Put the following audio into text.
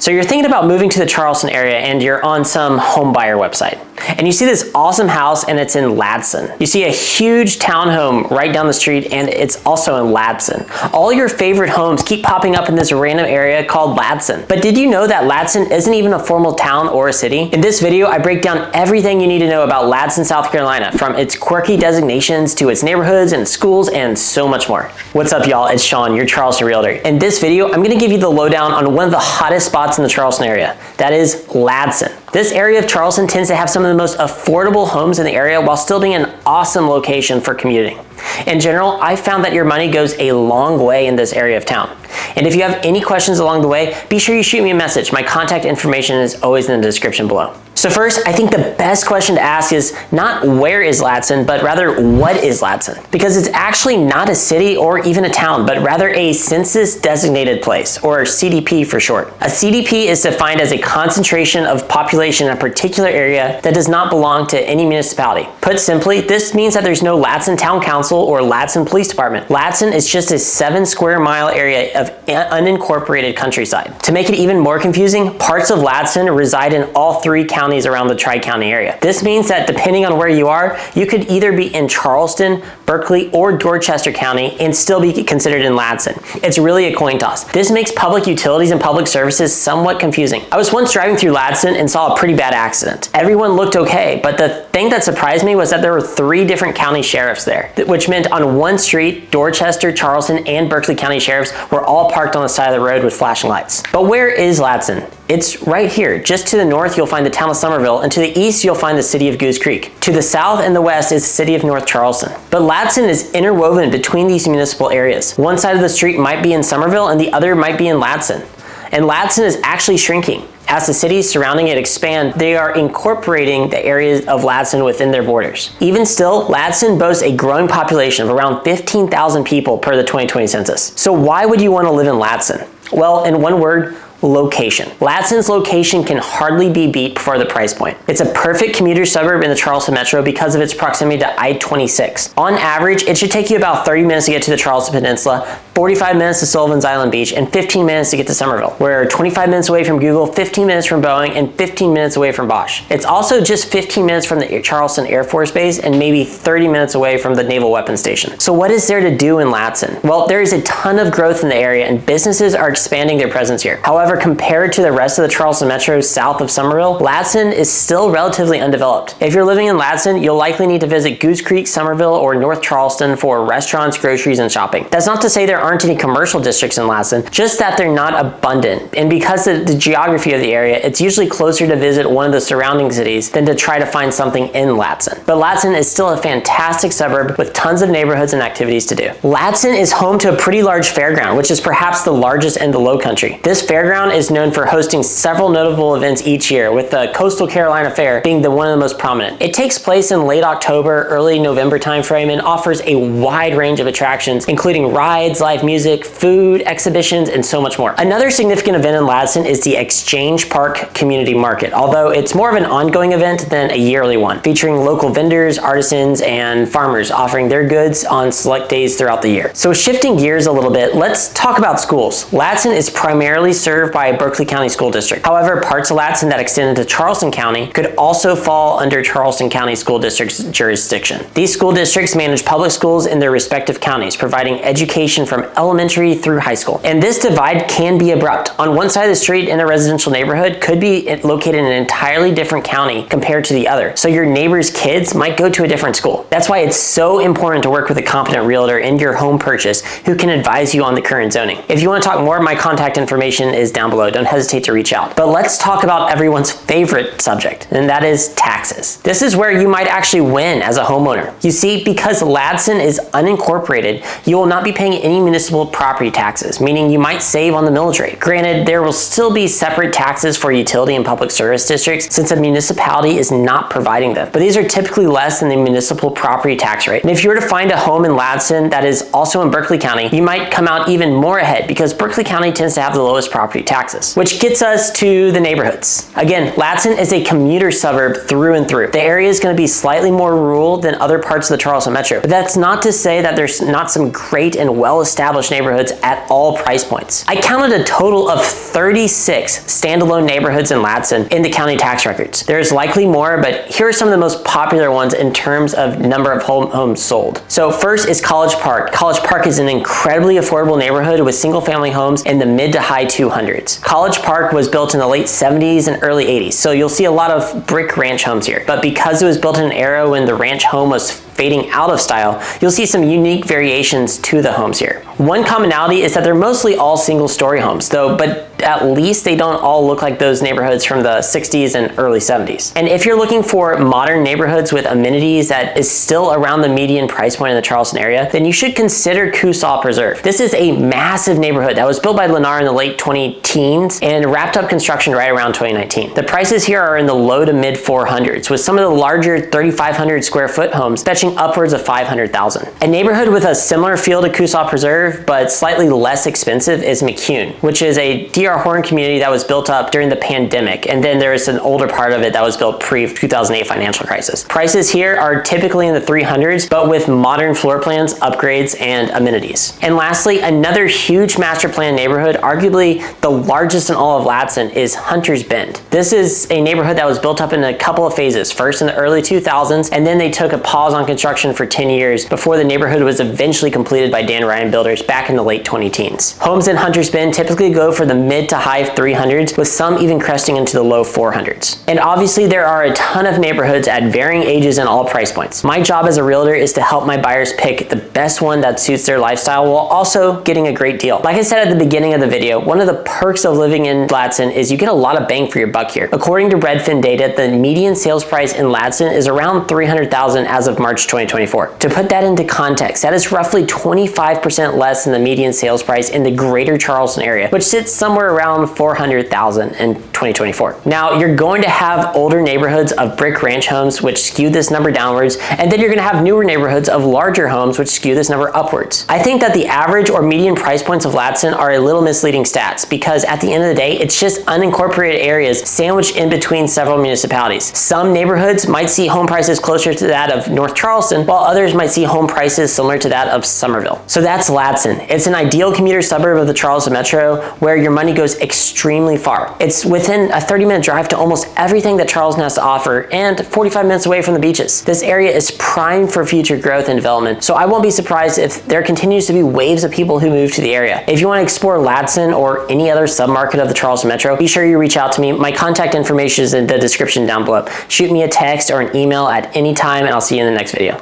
So you're thinking about moving to the Charleston area and you're on some home buyer website. And you see this awesome house and it's in Ladson. You see a huge townhome right down the street and it's also in Ladson. All your favorite homes keep popping up in this random area called Ladson. But did you know that Ladson isn't even a formal town or a city? In this video, I break down everything you need to know about Ladson, South Carolina, from its quirky designations to its neighborhoods and schools and so much more. What's up, y'all? It's Sean, your Charleston realtor. In this video, I'm gonna give you the lowdown on one of the hottest spots in the Charleston area. That is Ladson. This area of Charleston tends to have some of the most affordable homes in the area while still being an awesome location for commuting. In general, I found that your money goes a long way in this area of town. And if you have any questions along the way, be sure you shoot me a message. My contact information is always in the description below. So first, I think the best question to ask is not where is Ladson, but rather what is Ladson? Because it's actually not a city or even a town, but rather a census designated place, or CDP for short. A CDP is defined as a concentration of population in a particular area that does not belong to any municipality. Put simply, this means that there's no Ladson Town Council or Ladson Police Department. Ladson is just a 7 square mile area of unincorporated countryside. To make it even more confusing, parts of Ladson reside in all 3 counties around the Tri-County area. This means that depending on where you are, you could either be in Charleston, Berkeley, or Dorchester County and still be considered in Ladson. It's really a coin toss. This makes public utilities and public services somewhat confusing. I was once driving through Ladson and saw a pretty bad accident. Everyone looked okay, but the thing that surprised me was that there were 3 different county sheriffs there, which meant on one street, Dorchester, Charleston, and Berkeley County sheriffs were all parked on the side of the road with flashing lights. But where is Ladson? It's right here. Just to the north, you'll find the town of Somerville, and to the east, you'll find the city of Goose Creek. To the south and the west is the city of North Charleston. But Ladson is interwoven between these municipal areas. One side of the street might be in Somerville, and the other might be in Ladson. And Ladson is actually shrinking. As the cities surrounding it expand, they are incorporating the areas of Ladson within their borders. Even still, Ladson boasts a growing population of around 15,000 people per the 2020 census. So why would you want to live in Ladson? Well, in one word, location. Ladson's location can hardly be beat for the price point. It's a perfect commuter suburb in the Charleston Metro because of its proximity to I-26. On average, it should take you about 30 minutes to get to the Charleston Peninsula, 45 minutes to Sullivan's Island Beach, and 15 minutes to get to Somerville. We're 25 minutes away from Google, 15 minutes from Boeing, and 15 minutes away from Bosch. It's also just 15 minutes from the Charleston Air Force Base and maybe 30 minutes away from the Naval Weapons Station. So what is there to do in Ladson? Well, there is a ton of growth in the area and businesses are expanding their presence here. However, compared to the rest of the Charleston Metro south of Somerville, Ladson is still relatively undeveloped. If you're living in Ladson, you'll likely need to visit Goose Creek, Somerville, or North Charleston for restaurants, groceries, and shopping. That's not to say there aren't any commercial districts in Ladson, just that they're not abundant. And because of the geography of the area, it's usually closer to visit one of the surrounding cities than to try to find something in Ladson. But Ladson is still a fantastic suburb with tons of neighborhoods and activities to do. Ladson is home to a pretty large fairground, which is perhaps the largest in the Lowcountry. This fairground is known for hosting several notable events each year, with the Coastal Carolina Fair being one of the most prominent. It takes place in late October, early November timeframe and offers a wide range of attractions, including rides, live music, food, exhibitions, and so much more. Another significant event in Ladson is the Exchange Park Community Market, although it's more of an ongoing event than a yearly one, featuring local vendors, artisans, and farmers offering their goods on select days throughout the year. So shifting gears a little bit, let's talk about schools. Ladson is primarily served by Berkeley County School District. However, parts of Ladson that extend into Charleston County could also fall under Charleston County School District's jurisdiction. These school districts manage public schools in their respective counties, providing education from elementary through high school. And this divide can be abrupt. On one side of the street in a residential neighborhood could be located in an entirely different county compared to the other. So your neighbor's kids might go to a different school. That's why it's so important to work with a competent realtor in your home purchase who can advise you on the current zoning. If you want to talk more, my contact information is down below. Don't hesitate to reach out. But let's talk about everyone's favorite subject, and that is taxes. This is where you might actually win as a homeowner. You see, because Ladson is unincorporated, you will not be paying any municipal property taxes, meaning you might save on the millage rate. Granted, there will still be separate taxes for utility and public service districts since a municipality is not providing them, but these are typically less than the municipal property tax rate. And if you were to find a home in Ladson that is also in Berkeley County, you might come out even more ahead because Berkeley County tends to have the lowest property taxes. Which gets us to the neighborhoods. Again, Ladson is a commuter suburb through and through. The area is going to be slightly more rural than other parts of the Charleston Metro, but that's not to say that there's not some great and well-established neighborhoods at all price points. I counted a total of 36 standalone neighborhoods in Ladson in the county tax records. There's likely more, but here are some of the most popular ones in terms of number of homes sold. So first is College Park. College Park is an incredibly affordable neighborhood with single-family homes in the mid to high 200s. College Park was built in the late 70s and early 80s, so you'll see a lot of brick ranch homes here. But because it was built in an era when the ranch home was fading out of style, you'll see some unique variations to the homes here. One commonality is that they're mostly all single-story homes, though, but at least they don't all look like those neighborhoods from the 60s and early 70s. And if you're looking for modern neighborhoods with amenities that is still around the median price point in the Charleston area, then you should consider Coosaw Preserve. This is a massive neighborhood that was built by Lennar in the late 2010s and wrapped up construction right around 2019. The prices here are in the low to mid 400s, with some of the larger 3,500 square foot homes fetching upwards of 500,000. A neighborhood with a similar feel to Coosaw Preserve, but slightly less expensive, is McCune, which is a D.R. Horton community that was built up during the pandemic, and then there is an older part of it that was built pre-2008 financial crisis. Prices here are typically in the 300s, but with modern floor plans, upgrades, and amenities. And lastly, another huge master plan neighborhood, arguably the largest in all of Ladson, is Hunter's Bend. This is a neighborhood that was built up in a couple of phases, first in the early 2000s, and then they took a pause on construction for 10 years before the neighborhood was eventually completed by Dan Ryan Builders back in the late 2010s. Homes in Hunter's Bend typically go for the mid to high 300s, with some even cresting into the low 400s. And obviously there are a ton of neighborhoods at varying ages and all price points. My job as a realtor is to help my buyers pick the best one that suits their lifestyle while also getting a great deal. Like I said at the beginning of the video, one of the perks of living in Ladson is you get a lot of bang for your buck here. According to Redfin data, the median sales price in Ladson is around $300,000 as of March 2024. To put that into context, that is roughly 25% less than the median sales price in the greater Charleston area, which sits somewhere around $400,000 in 2024. Now, you're going to have older neighborhoods of brick ranch homes, which skew this number downwards, and then you're going to have newer neighborhoods of larger homes, which skew this number upwards. I think that the average or median price points of Ladson are a little misleading stats, because at the end of the day, it's just unincorporated areas sandwiched in between several municipalities. Some neighborhoods might see home prices closer to that of North Charleston, while others might see home prices similar to that of Somerville. So that's Ladson. It's an ideal commuter suburb of the Charleston Metro where your money goes extremely far. It's within a 30-minute drive to almost everything that Charleston has to offer and 45 minutes away from the beaches. This area is primed for future growth and development, so I won't be surprised if there continues to be waves of people who move to the area. If you want to explore Ladson or any other submarket of the Charleston Metro, be sure you reach out to me. My contact information is in the description down below. Shoot me a text or an email at any time, and I'll see you in the next video.